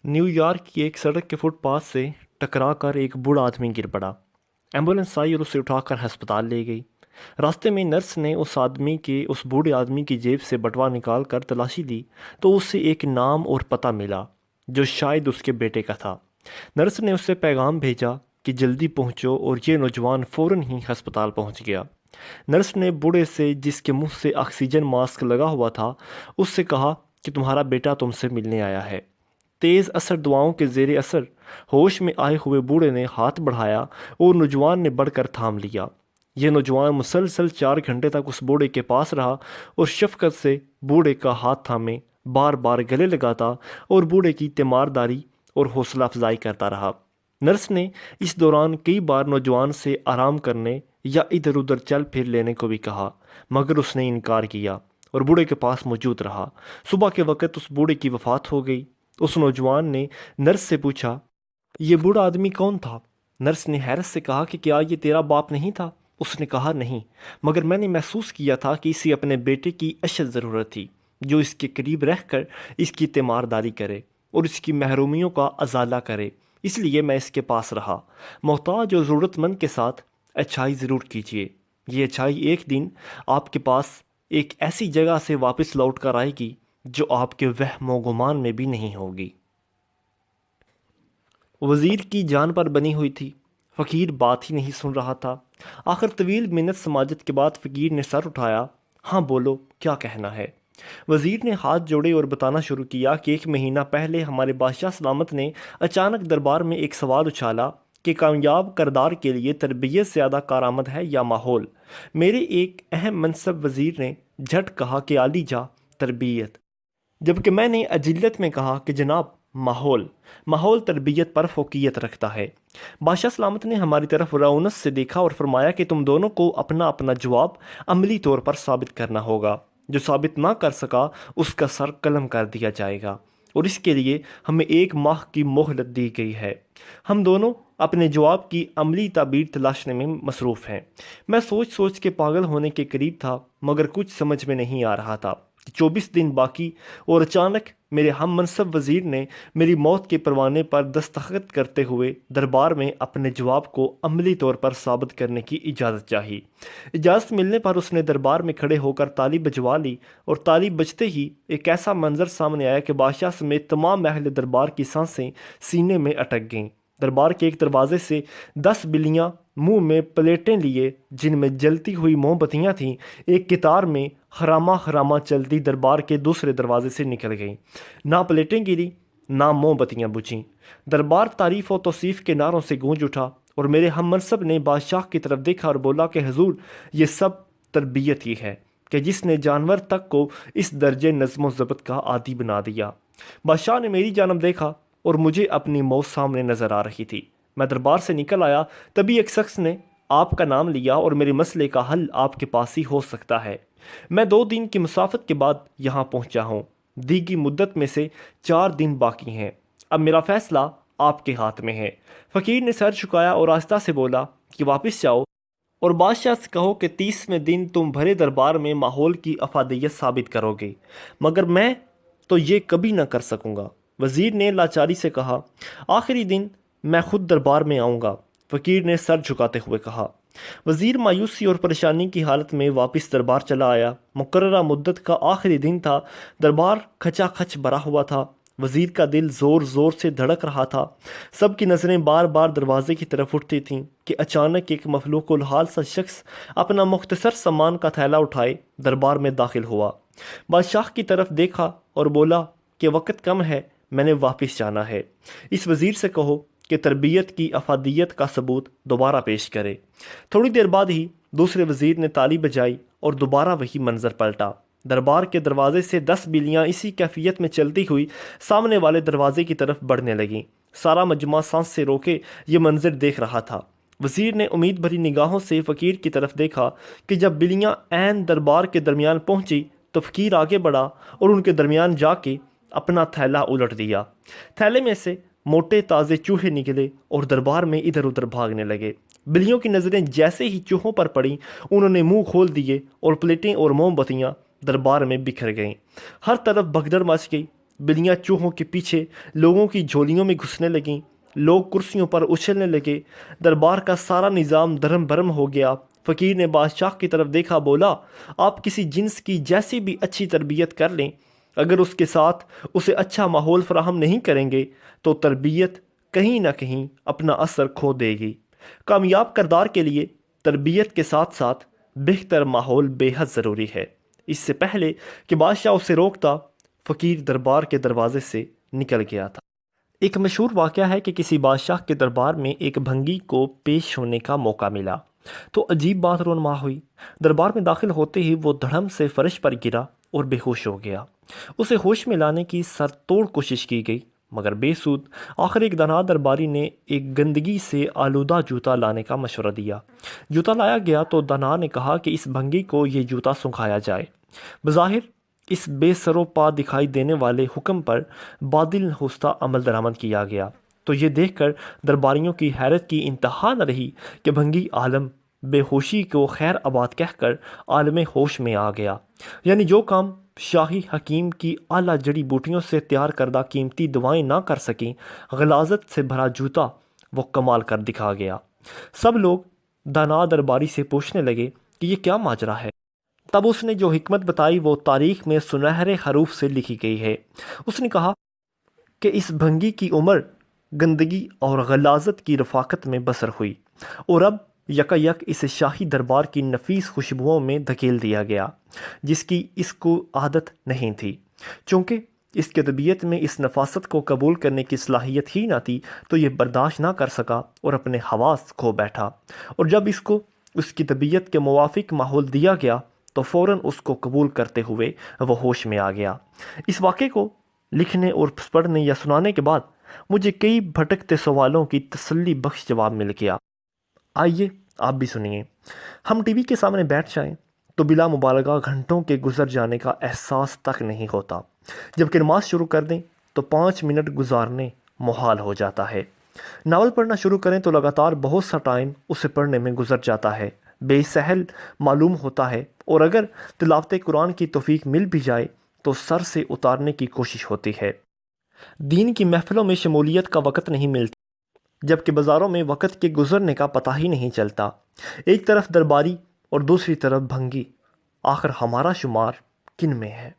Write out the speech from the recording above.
New York की एक सड़क के फुटपाथ से टकरा कर एक बूढ़ा आदमी गिर पड़ा। एम्बुलेंस आई और उसे उठाकर अस्पताल ले गई। रास्ते में नर्स ने उस बूढ़े आदमी की जेब से बटुआ निकाल कर तलाशी दी तो उसे एक नाम और पता मिला जो शायद उसके बेटे का था। नर्स ने उससे पैगाम भेजा कि जल्दी पहुंचो और ये नौजवान फ़ौरन ही अस्पताल पहुंच गया। नर्स ने बूढ़े से, जिसके मुंह से ऑक्सीजन मास्क लगा हुआ था, उससे कहा कि तुम्हारा बेटा तुमसे मिलने आया है। तेज़ असर दुआओं के ज़ेर असर होश में आए हुए बूढ़े ने हाथ बढ़ाया और नौजवान ने बढ़कर थाम लिया। यह नौजवान मुसलसल 4 घंटे तक उस बूढ़े के पास रहा और शफकत से बूढ़े का हाथ थामे बार बार गले लगाता और बूढ़े की तीमारदारी और हौसला अफजाई करता रहा। नर्स ने इस दौरान कई बार नौजवान से आराम करने या इधर उधर चल फिर लेने को भी कहा, मगर उसने इनकार किया और बूढ़े के पास मौजूद रहा। सुबह के वक़्त उस बूढ़े की वफ़ात हो गई। उस नौजवान ने नर्स से पूछा, ये बूढ़ा आदमी कौन था? नर्स ने हैरत से कहा कि क्या ये तेरा बाप नहीं था? उसने कहा, नहीं, मगर मैंने महसूस किया था कि इसे अपने बेटे की अशद ज़रूरत थी, जो इसके करीब रहकर इसकी तीमारदारी करे और इसकी महरूमियों का अजाला करे। इसलिए मैं इसके पास रहा। मोहताज और ज़रूरतमंद के साथ अच्छाई ज़रूर कीजिए। ये अच्छाई एक दिन आपके पास एक ऐसी जगह से वापस लौट कर आएगी जो आपके वहमो गुमान में भी नहीं होगी। वज़ीर की जान पर बनी हुई थी। फ़कीर बात ही नहीं सुन रहा था। आखिर तवील मिन्नत समाजत के बाद फ़कीर ने सर उठाया। हाँ बोलो, क्या कहना है? वज़ीर ने हाथ जोड़े और बताना शुरू किया कि 1 महीना पहले हमारे बादशाह सलामत ने अचानक दरबार में एक सवाल उछाला कि कामयाब करदार के लिए तरबियत ज़्यादा कारआमद है या माहौल। मेरे एक अहम मनसब वज़ीर ने झट कहा कि आली जा, तरबियत। जबकि मैंने अजिल्लत में कहा कि जनाब, माहौल। माहौल तरबियत पर फोकियत रखता है। बादशाह सलामत ने हमारी तरफ रौनस से देखा और फरमाया कि तुम दोनों को अपना अपना जवाब अमली तौर पर साबित करना होगा। जो साबित ना कर सका उसका सर कलम कर दिया जाएगा और इसके लिए हमें 1 माह की मोहलत दी गई है। हम दोनों अपने जवाब की अमली ताबीर तलाशने में मसरूफ़ हैं। मैं सोच सोच के पागल होने के करीब था, मगर कुछ समझ में नहीं आ रहा था। 24 दिन बाकी और अचानक मेरे हम मनसब वज़ीर ने मेरी मौत के परवाने पर दस्तखत करते हुए दरबार में अपने जवाब को अमली तौर पर साबित करने की इजाज़त चाही। इजाज़त मिलने पर उसने दरबार में खड़े होकर ताली बजवा ली और ताली बजते ही एक ऐसा मंजर सामने आया कि बादशाह समेत तमाम अहले दरबार की सांसें सीने में अटक गईं। दरबार के एक दरवाजे से 10 बिल्लियाँ मुंह में प्लेटें लिए, जिनमें जलती हुई मोमबत्तियाँ थीं, एक कितार में खरामा खरामा चलती दरबार के दूसरे दरवाजे से निकल गईं। ना प्लेटें गिरी, ना मोमबत्तियाँ बुझीं। दरबार तारीफ़ और तौसीफ़ के नारों से गूंज उठा और मेरे हम मनसब ने बादशाह की तरफ देखा और बोला कि हुजूर, ये सब तरबियत ही है कि जिसने जानवर तक को इस दर्जे नज़्म व ज़ब्त का आदी बना दिया। बादशाह ने मेरी जानब देखा और मुझे अपनी मौत सामने नज़र आ रही थी। मैं दरबार से निकल आया, तभी एक शख्स ने आपका नाम लिया और मेरे मसले का हल आपके पास ही हो सकता है। मैं 2 दिन की मुसाफत के बाद यहाँ पहुँचा हूँ। दी गई मुद्दत में से 4 दिन बाकी हैं। अब मेरा फ़ैसला आपके हाथ में है। फ़कीर ने सर झुकाया और आहिस्ता से बोला कि वापस जाओ और बादशाह से कहो कि 30वें दिन तुम भरे दरबार में माहौल की अफादियत साबित करोगे, मगर मैं तो ये कभी ना कर सकूँगा। वज़ीर ने लाचारी से कहा, आखिरी दिन मैं खुद दरबार में आऊँगा। फ़कीर ने सर झुकाते हुए कहा। वज़ीर मायूसी और परेशानी की हालत में वापस दरबार चला आया। मुकर्ररा मुद्दत का आखिरी दिन था। दरबार खचाखच भरा हुआ था। वज़ीर का दिल ज़ोर ज़ोर से धड़क रहा था। सबकी नज़रें बार बार दरवाजे की तरफ उठती थीं कि अचानक एक मफलूकुल हाल सा शख्स अपना मुख्तसर सामान का थैला उठाए दरबार में दाखिल हुआ। बादशाह की तरफ देखा और बोला कि वक़्त कम है, मैंने वापस जाना है। इस वज़ीर से कहो कि तरबियत की अफादियत का सबूत दोबारा पेश करे। थोड़ी देर बाद ही दूसरे वज़ीर ने ताली बजाई और दोबारा वही मंजर पलटा। दरबार के दरवाजे से 10 बिल्लियाँ इसी कैफियत में चलती हुई सामने वाले दरवाजे की तरफ बढ़ने लगीं। सारा मजमा सांस से रोके ये मंजर देख रहा था। वज़ीर ने उम्मीद भरी निगाहों से फ़कीर की तरफ देखा कि जब बिल्लियाँ ऐन दरबार के दरमियान पहुँची तो फ़कीर आगे बढ़ा और उनके दरमियान जाके अपना थैला उलट दिया। थैले में से मोटे ताज़े चूहे निकले और दरबार में इधर उधर भागने लगे। बिल्लियों की नज़रें जैसे ही चूहों पर पड़ी, उन्होंने मुंह खोल दिए और प्लेटें और मोमबत्तियाँ दरबार में बिखर गईं। हर तरफ भगदड़ मच गई। بلیاں چوہوں کے پیچھے لوگوں کی جھولیوں میں گھسنے لگیں، لوگ کرسیوں پر اچھلنے لگے، دربار کا سارا نظام درہم برہم ہو گیا۔ فقیر نے بادشاہ کی طرف دیکھا، بولا، آپ کسی جنس کی جیسی بھی اچھی تربیت کر لیں، اگر اس کے ساتھ اسے اچھا ماحول فراہم نہیں کریں گے تو تربیت کہیں نہ کہیں اپنا اثر کھو دے گی۔ کامیاب کردار کے لیے تربیت کے ساتھ ساتھ بہتر ماحول بے حد ضروری ہے۔ اس سے پہلے کہ بادشاہ اسے روکتا، فقیر دربار کے دروازے سے نکل گیا تھا۔ ایک مشہور واقعہ ہے کہ کسی بادشاہ کے دربار میں ایک بھنگی کو پیش ہونے کا موقع ملا تو عجیب بات رونما ہوئی۔ دربار میں داخل ہوتے ہی وہ دھڑم سے فرش پر گرا اور بے ہوش ہو گیا۔ اسے ہوش میں لانے کی سر توڑ کوشش کی گئی مگر بے سود۔ آخر ایک دانا درباری نے ایک گندگی سے آلودہ جوتا لانے کا مشورہ دیا۔ جوتا لایا گیا تو دانا نے کہا کہ اس بھنگی کو یہ جوتا سکھایا جائے۔ بظاہر اس بے سر و پا دکھائی دینے والے حکم پر بادل نہوستہ عمل درآمد کیا گیا تو یہ دیکھ کر درباریوں کی حیرت کی انتہا نہ رہی کہ بھنگی عالم بے ہوشی کو خیر آباد کہہ کر عالم ہوش میں آ گیا۔ یعنی جو کام شاہی حکیم کی اعلیٰ جڑی بوٹیوں سے تیار کردہ قیمتی دوائیں نہ کر سکیں، غلاظت سے بھرا جوتا وہ کمال کر دکھا گیا۔ سب لوگ دانا درباری سے پوچھنے لگے کہ یہ کیا ماجرا ہے۔ تب اس نے جو حکمت بتائی وہ تاریخ میں سنہرے حروف سے لکھی گئی ہے۔ اس نے کہا کہ اس بھنگی کی عمر گندگی اور غلاظت کی رفاقت میں بسر ہوئی اور اب یکا یک اسے شاہی دربار کی نفیس خوشبوؤں میں دھکیل دیا گیا، جس کی اس کو عادت نہیں تھی۔ چونکہ اس کی طبیعت میں اس نفاست کو قبول کرنے کی صلاحیت ہی نہ تھی تو یہ برداشت نہ کر سکا اور اپنے حواس کھو بیٹھا، اور جب اس کو اس کی طبیعت کے موافق ماحول دیا گیا تو فوراً اس کو قبول کرتے ہوئے وہ ہوش میں آ گیا۔ اس واقعے کو لکھنے اور پڑھنے یا سنانے کے بعد مجھے کئی بھٹکتے سوالوں کی تسلی بخش جواب مل گیا۔ آئیے آپ بھی سنیے۔ ہم ٹی وی کے سامنے بیٹھ جائیں تو بلا مبالغہ گھنٹوں کے گزر جانے کا احساس تک نہیں ہوتا، جبکہ نماز شروع کر دیں تو 5 منٹ گزارنے محال ہو جاتا ہے۔ ناول پڑھنا شروع کریں تو لگاتار بہت سا ٹائم اسے پڑھنے میں گزر جاتا ہے، بے سہل معلوم ہوتا ہے، اور اگر تلاوت قرآن کی توفیق مل بھی جائے تو سر سے اتارنے کی کوشش ہوتی ہے۔ دین کی محفلوں میں شمولیت کا وقت نہیں ملتا، جبکہ بازاروں میں وقت کے گزرنے کا پتہ ہی نہیں چلتا۔ ایک طرف درباری اور دوسری طرف بھنگی، آخر ہمارا شمار کن میں ہے؟